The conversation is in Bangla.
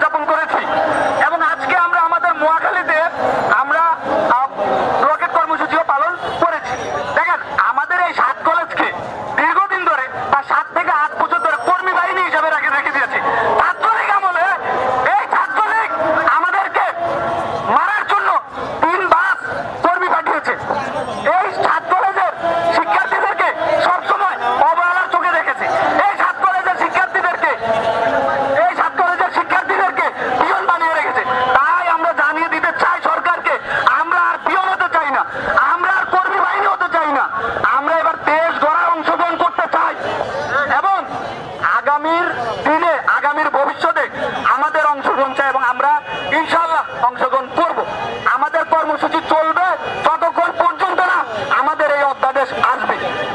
উদযাপন করেছি। এবং আজকে আমরা আমাদের মহাখালীতে আমরা রকেট কর্মসূচিও পালন করেছি। দেখেন, আমাদের এই 7 কলেজকে দীর্ঘদিন ধরে বা 7 থেকে 8 বছর ধরে কর্মী বাহিনী হিসাবে রেখে দিয়েছে। ছাত্রলীগ আমলে এই ছাত্রলীগ আমাদেরকে মারার জন্য 3 বাস কর্মী পাঠিয়েছে। এই 7 কলেজের শিক্ষার্থীদেরকে সবসময় অবহেলার চোখে রেখেছে। এই 7 কলেজের শিক্ষার্থীদেরকে পিয়ন বানিয়ে রেখেছে। তাই আমরা জানিয়ে দিতে চাই সরকারকে, আমরা আর পিয়ন হতে চাই না, আমরা আর কর্মী বাহিনী হতে চাই না। আমরা এবার দেশ গড়ার অংশগ্রহণ করতে চাই এবং আগামীর দিনে, আগামীর ভবিষ্যতে আমাদের অংশগ্রহণ চাই এবং আমরা ইনশাআল্লাহ অংশগ্রহণ